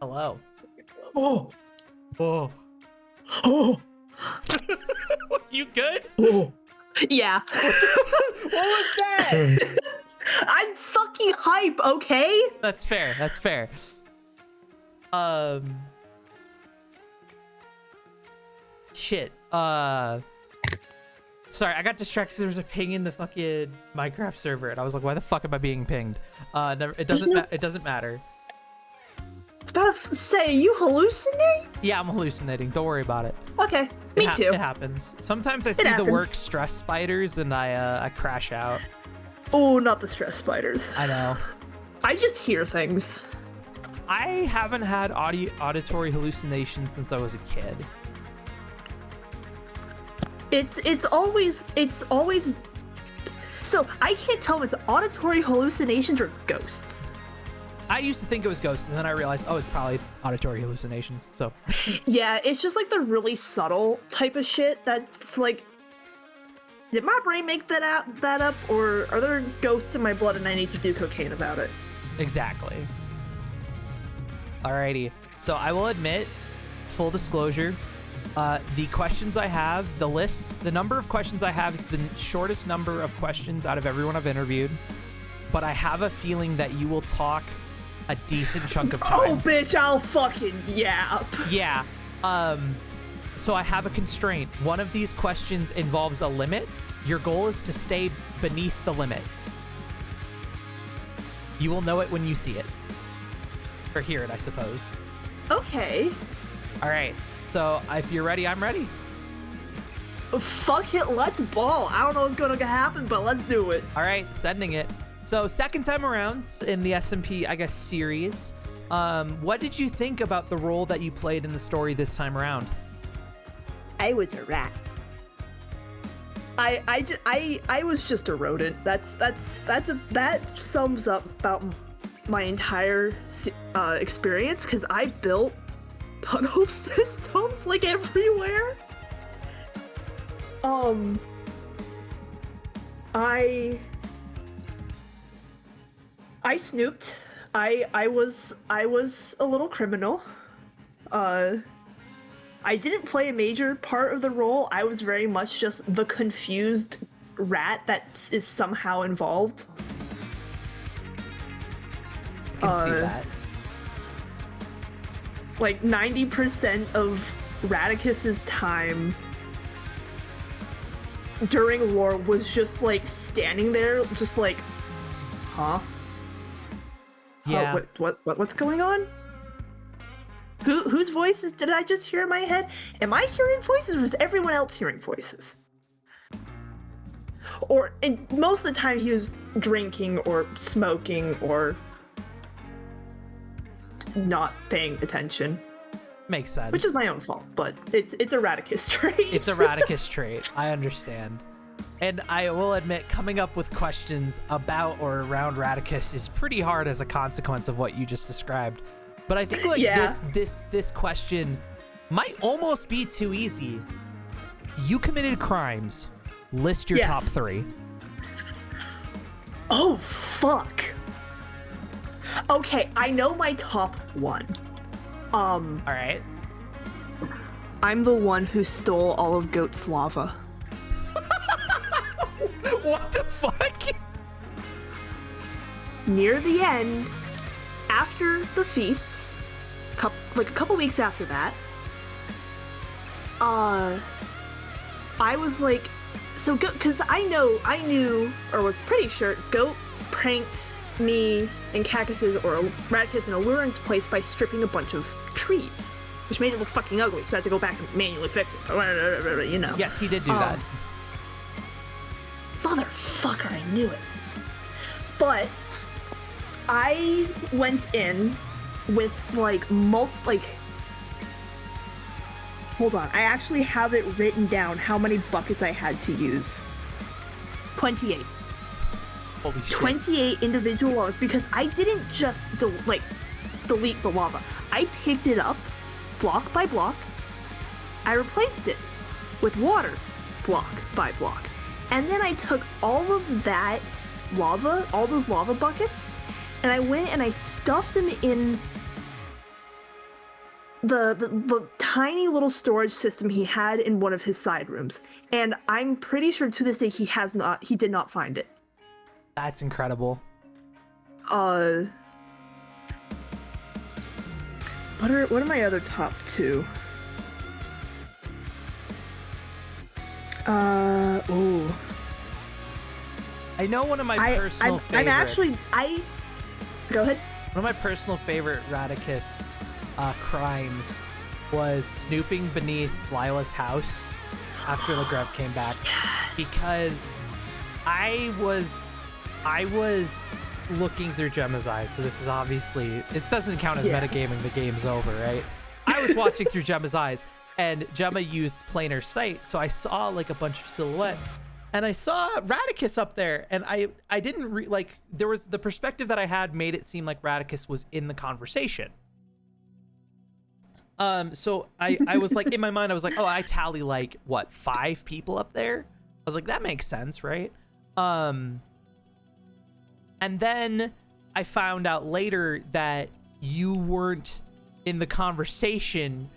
Hello. Oh, Oh. oh, You good? oh. Yeah. What was that? I'm fucking hype, okay? That's fair. That's fair. Shit. Sorry, I got distracted 'cause there was a ping in the fucking Minecraft server, and I was like, "Why the fuck am I being pinged?" Never. It doesn't. It doesn't matter. It's about to say, you hallucinate? Yeah, I'm hallucinating. Don't worry about it. Okay, me too. It happens. Sometimes I see the happens. work stress spiders, and I crash out. Oh, not the stress spiders. I know. I just hear things. I haven't had auditory hallucinations since I was a kid. It's always. So I can't tell if it's auditory hallucinations or ghosts. I used to think it was ghosts, and then I realized, oh, it's probably auditory hallucinations. So, Yeah, it's just like the really subtle type of shit that's like, did my brain make that up, or are there ghosts in my blood and I need to do cocaine about it? exactly. Alrighty. So I will admit, full disclosure, the questions I have, the number of questions I have is the shortest number of questions out of everyone I've interviewed. But I have a feeling that you will talk a decent chunk of time. Oh, bitch, I'll fucking yap. Yeah. So I have a constraint. One of these questions involves a limit. Your goal is to stay beneath the limit. You will know it when you see it. Or hear it, I suppose. Okay. All right. So if you're ready, I'm ready. Fuck it, let's ball. I don't know what's gonna happen, but let's do it. All right, sending it. So second time around in the SMP, I guess, series. What did you think about the role that you played in the story this time around? I was a rat. I was just a rodent. That sums up about my entire experience, because I built tunnel systems like everywhere. I snooped. I was a little criminal. I didn't play a major part of the role. I was very much just the confused rat that is somehow involved. I can see that. Like 90% of Ratticus's time during war was just like standing there, just like, huh? Yeah. What's going on? Whose voices did I just hear in my head? Am I hearing voices, or is everyone else hearing voices? And most of the time he was drinking or smoking or not paying attention. Makes sense. Which is my own fault, but it's a Ratticus trait. It's a Ratticus trait. I understand. And I will admit, coming up with questions about or around Ratticus is pretty hard as a consequence of what you just described. But I think like this question might almost be too easy. You committed crimes. List your top 3. Oh, fuck. Okay, I know my top 1. All right. I'm the one who stole all of Goat's lava. What the fuck? Near the end, after the feasts, like a couple weeks after that, I was like, so because I knew, or was pretty sure, Goat pranked me and Ratticus and Allurin's place by stripping a bunch of trees, which made it look fucking ugly, so I had to go back and manually fix it, you know. Yes, he did do that. Motherfucker, I knew it. But I went in with hold on, I actually have it written down how many buckets I had to use. 28. Holy shit. 28 individual lavas, because I didn't just delete the lava. I picked it up block by block. I replaced it with water block by block. And then I took all of that lava, all those lava buckets, and I went and I stuffed them in the tiny little storage system he had in one of his side rooms, and I'm pretty sure to this day he did not find it. That's incredible. What are my other top two? Ooh. I know one of my personal favorites. Go ahead. One of my personal favorite Ratticus crimes was snooping beneath Lila's house after Legrev came back, because I was looking through Gemma's eyes. So this is obviously, it doesn't count as metagaming. The game's over, right? I was watching through Gemma's eyes, and Gemma used planar sight, so I saw like a bunch of silhouettes. And I saw Ratticus up there, and I didn't there was the perspective that I had made it seem like Ratticus was in the conversation. So I was like, in my mind, I was like, oh, I tally like, what, 5 people up there? I was like, that makes sense, right? And then I found out later that you weren't in the conversation,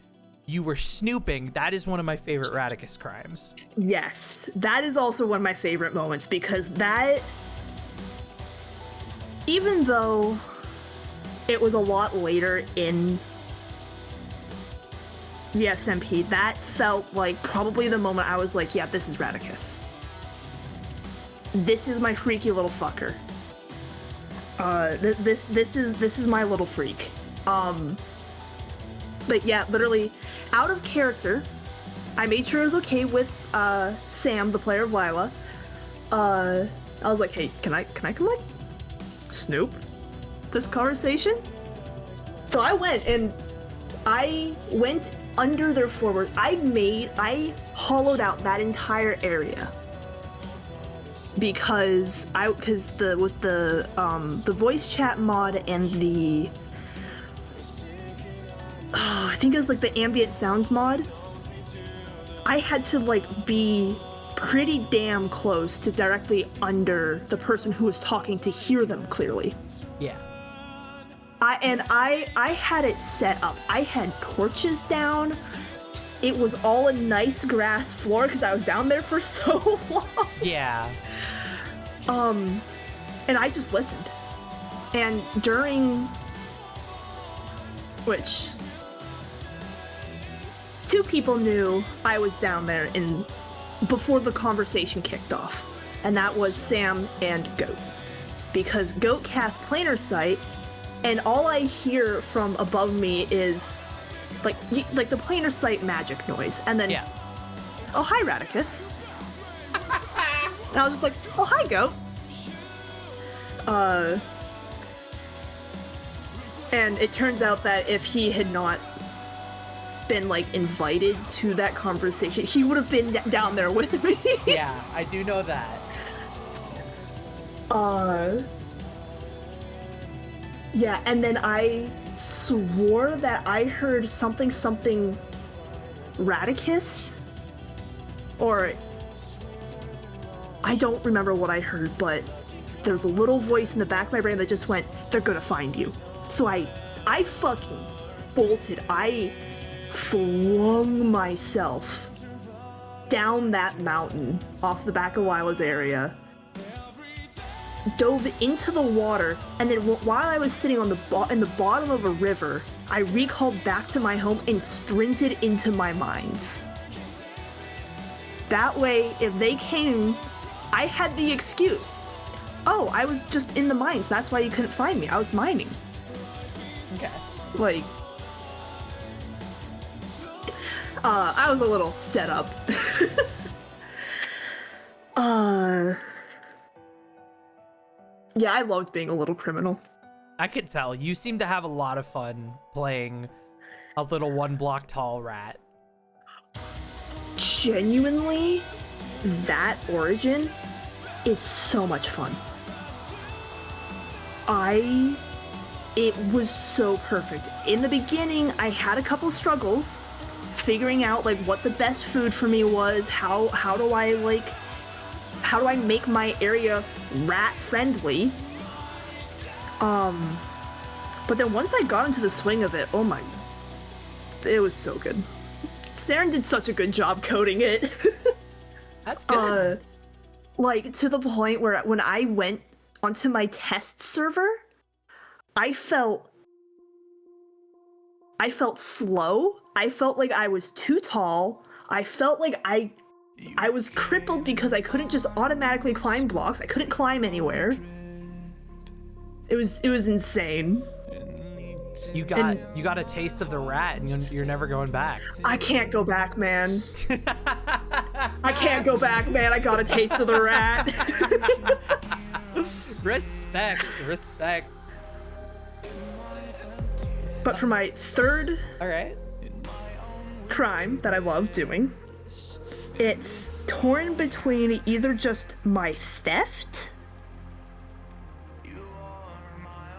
you were snooping. That is one of my favorite Ratticus crimes. Yes, that is also one of my favorite moments, because that, even though it was a lot later in the SMP, that felt like probably the moment I was like, yeah, this is Ratticus. This is my freaky little fucker. This is my little freak. But yeah, literally, out of character, I made sure it was okay with Sam, the player of Lila. I was like, hey, can I come like snoop this conversation? So I went under their floor. I hollowed out that entire area because with the voice chat mod and the I think it was like the ambient sounds mod, I had to like be pretty damn close to directly under the person who was talking to hear them clearly. Yeah. I had it set up. I had torches down. It was all a nice grass floor because I was down there for so long. Yeah. And I just listened. And during which 2 people knew I was down there before the conversation kicked off, and that was Sam and Goat, because Goat cast planar sight, and all I hear from above me is like the planar sight magic noise, and then oh hi Ratticus, and I was just like, oh hi Goat, and it turns out that if he had not been like invited to that conversation, he would have been down there with me. Yeah, I do know that. Yeah, and then I swore that I heard something Ratticus, or I don't remember what I heard, but there was a little voice in the back of my brain that just went, they're gonna find you. So I fucking bolted. I flung myself down that mountain off the back of Lila's area, dove into the water, and then while I was sitting in the bottom of a river, I recalled back to my home and sprinted into my mines. That way, if they came, I had the excuse. Oh, I was just in the mines, that's why you couldn't find me. I was mining. Okay. Like, I was a little set up. Yeah, I loved being a little criminal. I could tell. You seem to have a lot of fun playing a little 1 block tall rat. Genuinely, that origin is so much fun. It was so perfect. In the beginning, I had a couple struggles figuring out like what the best food for me was, how do I make my area rat friendly. But then once I got into the swing of it, oh my It was so good. Saren did such a good job coding it. That's good. Like, to the point where when I went onto my test server, I felt slow. I felt like I was too tall. I felt like I was crippled because I couldn't just automatically climb blocks. I couldn't climb anywhere. It was insane. You got a taste of the rat, and you're never going back. I can't go back, man. I can't go back, man. I got a taste of the rat. Respect. But for my third crime that I love doing, it's torn between either just my theft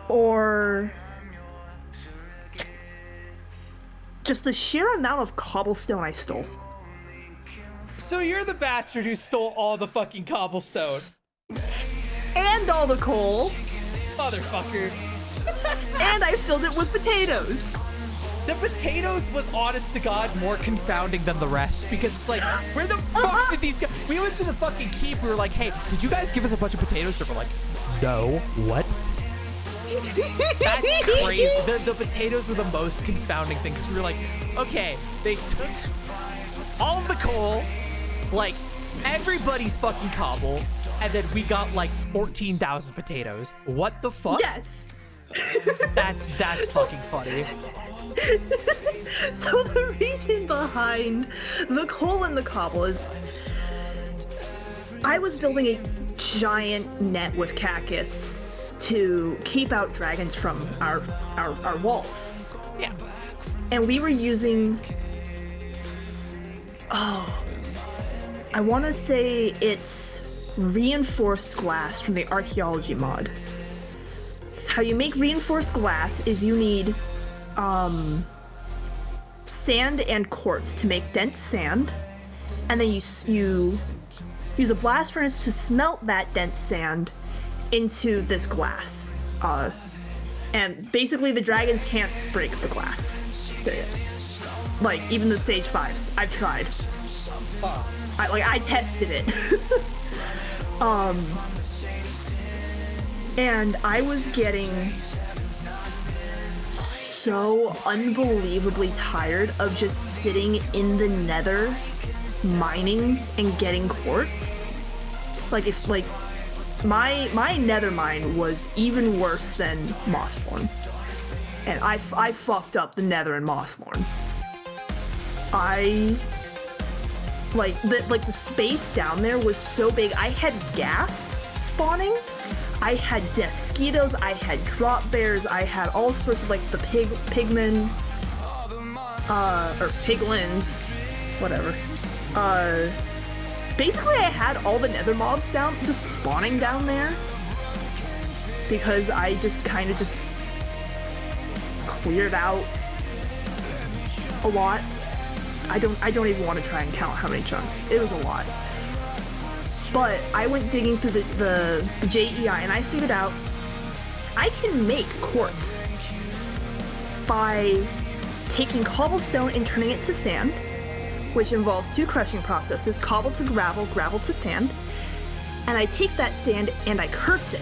or just the sheer amount of cobblestone I stole. So you're the bastard who stole all the fucking cobblestone. And all the coal. Motherfucker. And I filled it with potatoes. The potatoes was, honest to God, more confounding than the rest, because it's like, where the fuck did these guys... We went to the fucking keep, we were like, hey, did you guys give us a bunch of potatoes? And we're like, no, what? That's crazy. The potatoes were the most confounding thing, because we were like, okay, they took all of the coal, like, everybody's fucking cobble, and then we got like 14,000 potatoes. What the fuck? Yes. That's fucking funny. So the reason behind the coal and the cobble is I was building a giant net with Ratticus to keep out dragons from our walls. Yeah. And we were using, I want to say it's reinforced glass from the archaeology mod. How you make reinforced glass is you need sand and quartz to make dense sand, and then you use a blast furnace to smelt that dense sand into this glass. And basically the dragons can't break the glass. Like, even the stage 5s. I've tried. I tested it. And I was getting so unbelievably tired of just sitting in the nether mining and getting quartz. Like, if, like, my nether mine was even worse than Mosslorn. And I fucked up the nether in Mosslorn. The space down there was so big. I had ghasts spawning. I had mosquitoes, I had drop bears, I had all sorts of, like, the pigmen, or piglins, whatever. Basically I had all the nether mobs just spawning down there, because I just kind of just cleared out a lot. I don't even want to try and count how many chunks. It was a lot. But I went digging through the JEI, and I figured out I can make quartz by taking cobblestone and turning it to sand, which involves 2 crushing processes, cobble to gravel, gravel to sand, and I take that sand and I curse it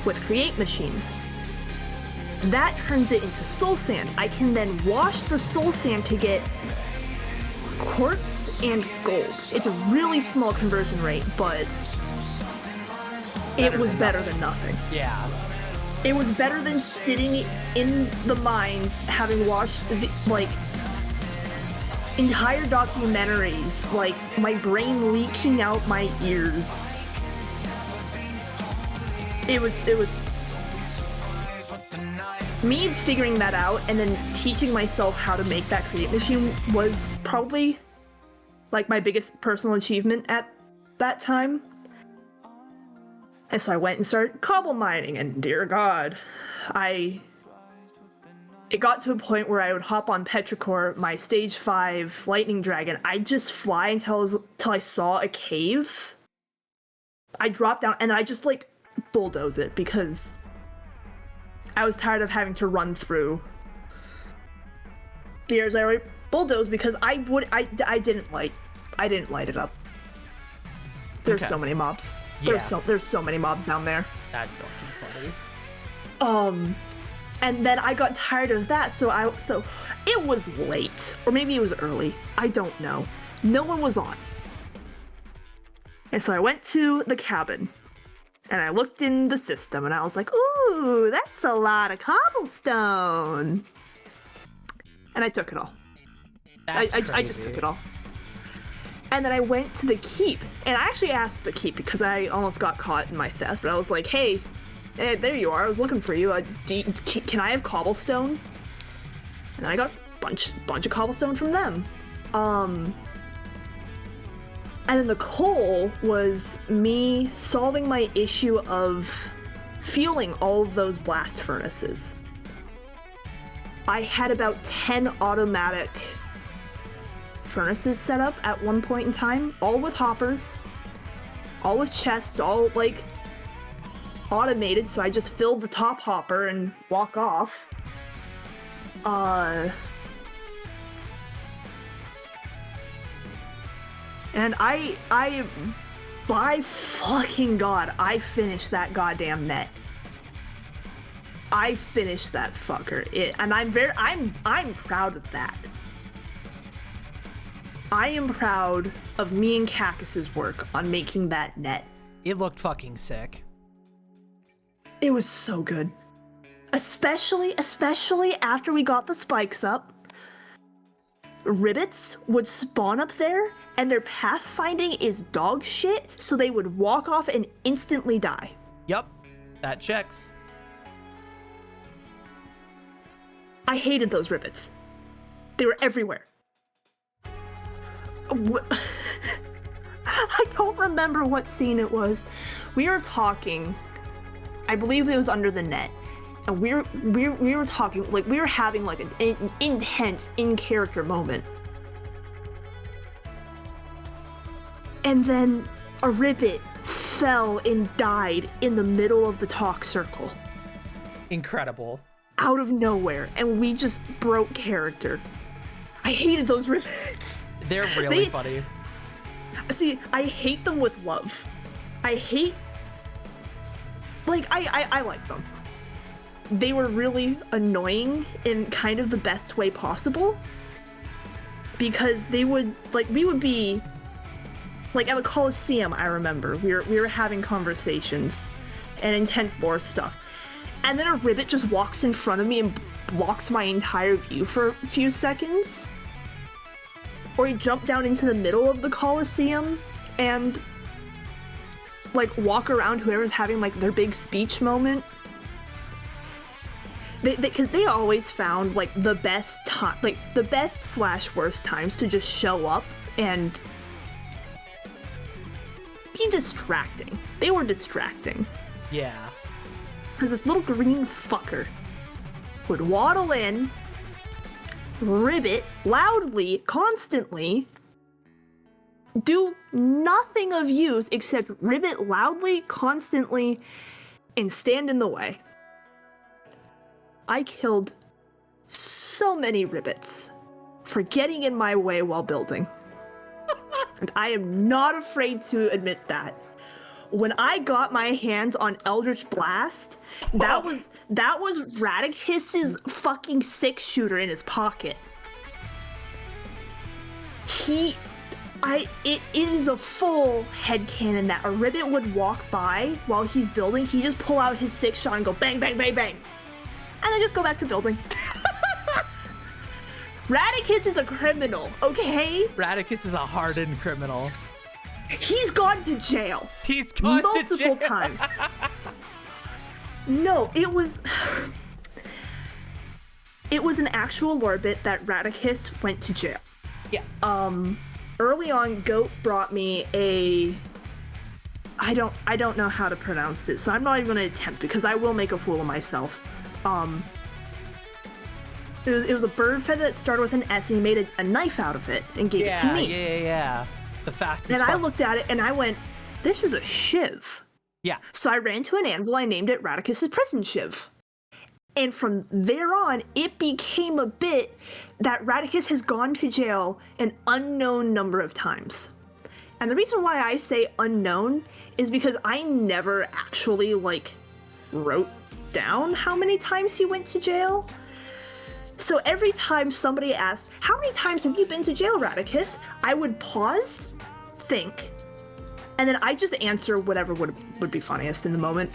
with create machines. That turns it into soul sand. I can then wash the soul sand to get quartz and gold. It's a really small conversion rate, but it was better than nothing. Yeah. It was better than sitting in the mines having watched entire documentaries, like my brain leaking out my ears. It was me figuring that out and then teaching myself how to make that create machine was probably like my biggest personal achievement at that time. And so I went and started cobble mining, and dear God, it got to a point where I would hop on Petrichor, my stage 5 lightning dragon. I'd just fly until I saw a cave. I dropped down and I just like bulldoze it because I was tired of having to run through the areas I already bulldozed because I didn't light it up. There's so many mobs. Yeah. There's so many mobs down there. That's fucking funny. And then I got tired of that, so it was late, or maybe it was early. I don't know. No one was on. And so I went to the cabin, and I looked in the system, and I was like, ooh, that's a lot of cobblestone. And I took it all. I just took it all. And then I went to the keep, and I actually asked the keep because I almost got caught in my theft, but I was like, hey, there you are, I was looking for you. Can I have cobblestone? And I got a bunch of cobblestone from them. And then the coal was me solving my issue of fueling all of those blast furnaces. I had about 10 automatic furnaces set up at one point in time, all with hoppers, all with chests, all like automated, so I just filled the top hopper and walk off. And by fucking God, I finished that goddamn net. I finished that fucker. And I'm proud of that. I am proud of me and Cactus's work on making that net. It looked fucking sick. It was so good. Especially after we got the spikes up. Ribbits would spawn up there, and their pathfinding is dog shit, so they would walk off and instantly die. Yup, that checks. I hated those ribbits. They were everywhere. I don't remember what scene it was. We were talking, I believe it was under the net, and we were talking, like we were having like an intense in-character moment. And then a ribbit fell and died in the middle of the talk circle. Incredible. Out of nowhere, and we just broke character. I hated those ribbits. They're really funny. See, I hate them with love. I like them. They were really annoying in kind of the best way possible. Because they would, like, we would be, like, at the Coliseum, I remember, we were having conversations and intense lore stuff. And then a ribbit just walks in front of me and blocks my entire view for a few seconds. Or he jumped down into the middle of the Coliseum and, like, walk around whoever's having, like, their big speech moment. Because they always found, like, the best time, like, the best / worst times to just show up and be distracting. They were distracting. Yeah. Because this little green fucker would waddle in, ribbit loudly, constantly, do nothing of use except ribbit loudly, constantly, and stand in the way. I killed so many ribbits for getting in my way while building. And I am not afraid to admit that. When I got my hands on Eldritch Blast, that was Ratticus's fucking 6-shooter in his pocket. It is a full headcanon that a ribbit would walk by while he's building, he'd just pull out his 6-shot and go bang, bang, bang, bang. And then just go back to building. Ratticus is a criminal, okay? Ratticus is a hardened criminal. He's gone to jail. He's gone multiple to jail. times. No, it was an actual lore bit that Ratticus went to jail. Yeah. Early on, Goat brought me I don't know how to pronounce it, so I'm not even gonna attempt because I will make a fool of myself. It was a bird feather that started with an S, and he made a knife out of it and gave it to me. Yeah. The fastest. And I looked at it and I went, "This is a shiv." Yeah. So I ran to an anvil. I named it Ratticus's prison shiv. And from there on, it became a bit that Ratticus has gone to jail an unknown number of times. And the reason why I say unknown is because I never actually, wrote down how many times he went to jail. So every time somebody asked, how many times have you been to jail, Ratticus? I would pause, think, and then I just answer whatever would be funniest in the moment.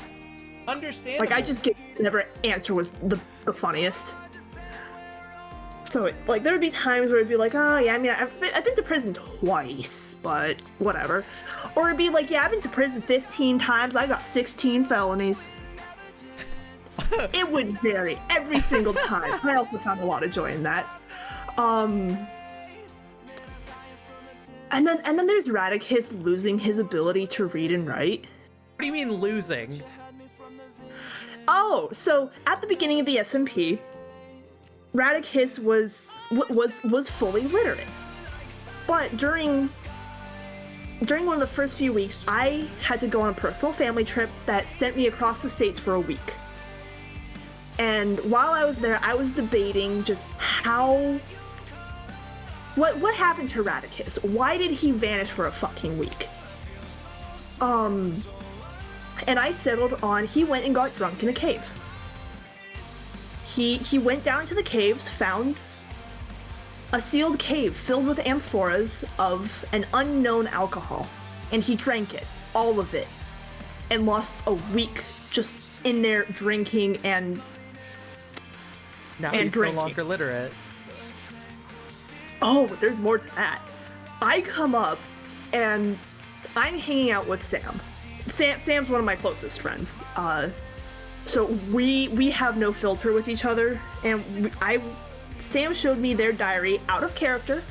Understandable. I just get whatever answer was the funniest. So, there would be times where it'd be like, oh, yeah, I mean, I've been to prison twice, but whatever. Or it'd be like, yeah, I've been to prison 15 times, I got 16 felonies. It would vary every single time. I also found a lot of joy in that. And then there's Ratticus losing his ability to read and write. What do you mean losing? Oh, so at the beginning of the SMP, Ratticus was fully literate. But during one of the first few weeks, I had to go on a personal family trip that sent me across the states for a week. And while I was there, I was debating just what happened to Ratticus? Why did he vanish for a fucking week? And I settled on he went and got drunk in a cave. He went down to the caves, found a sealed cave filled with amphoras of an unknown alcohol, and he drank it, all of it, and lost a week just in there drinking and he's drinking. No longer literate. Oh, but there's more to that. I come up and I'm hanging out with Sam. Sam's one of my closest friends. So we have no filter with each other, and Sam showed me their diary out of character,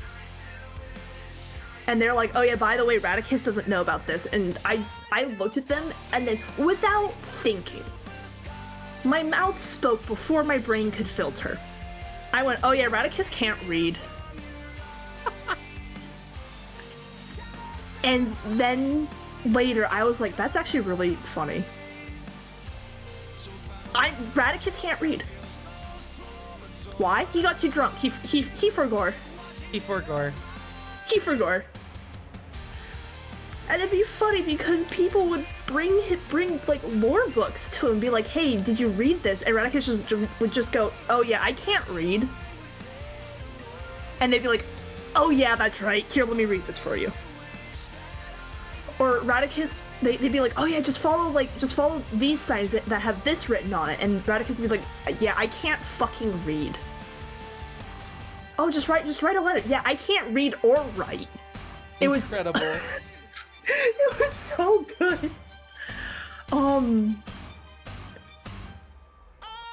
and they're like, oh yeah, by the way, Ratticus doesn't know about this, and I looked at them, and then without thinking, my mouth spoke before my brain could filter. I went, oh yeah, Ratticus can't read. And then later, I was like, that's actually really funny. Ratticus can't read. Why? He got too drunk. He forgore. He forgore. And it'd be funny because people would bring lore books to him and be like, hey, did you read this? And Ratticus would just go, oh yeah, I can't read. And they'd be like, oh yeah, that's right. Here, let me read this for you. Or Ratticus, they'd be like, oh yeah, just follow these signs that have this written on it. And Ratticus would be like, yeah, I can't fucking read. Oh, just write a letter. Yeah, I can't read or write. It was incredible. It was so good.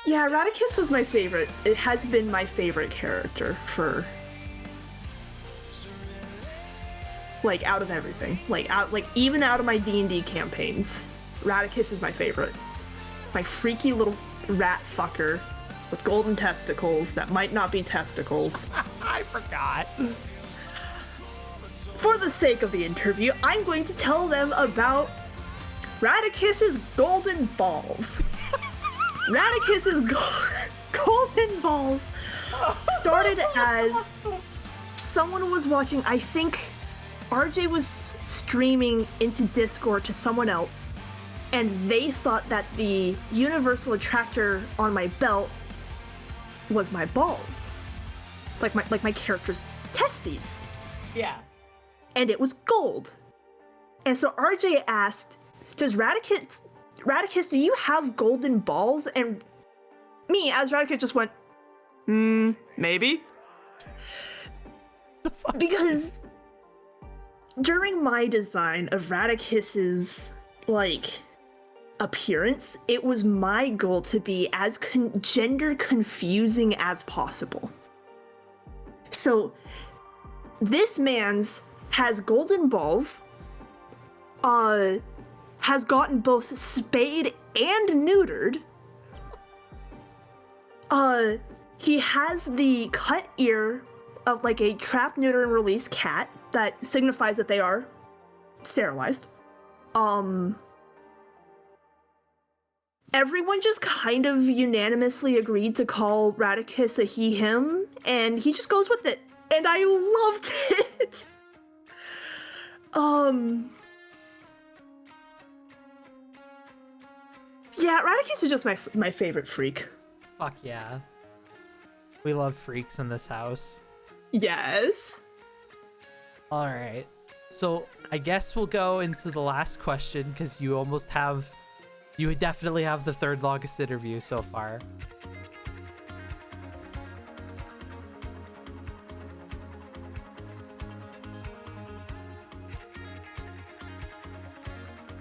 Yeah, Ratticus was my favorite. It has been my favorite character for out of everything. Even out of my D&D campaigns, Ratticus is my favorite. My freaky little rat fucker with golden testicles that might not be testicles. I forgot. For the sake of the interview, I'm going to tell them about Ratticus's golden balls. Ratticus's golden balls started as someone was watching, I think RJ was streaming into Discord to someone else, and they thought that the universal attractor on my belt was my balls. Like my character's testes. Yeah. And it was gold. And so RJ asked, does Ratticus, do you have golden balls? And me, as Ratticus, just went, maybe. Because during my design of Ratticus's, appearance, it was my goal to be as gender confusing as possible. So, this man's has golden balls, has gotten both spayed and neutered. He has the cut ear of a trap, neuter, and release cat that signifies that they are everyone just kind of unanimously agreed to call Ratticus a he, him, and he just goes with it. And I loved it. Yeah, Ratticus is just my favorite freak. Fuck yeah. We love freaks in this house. Yes. All right. So I guess we'll go into the last question because you definitely have the third longest interview so far.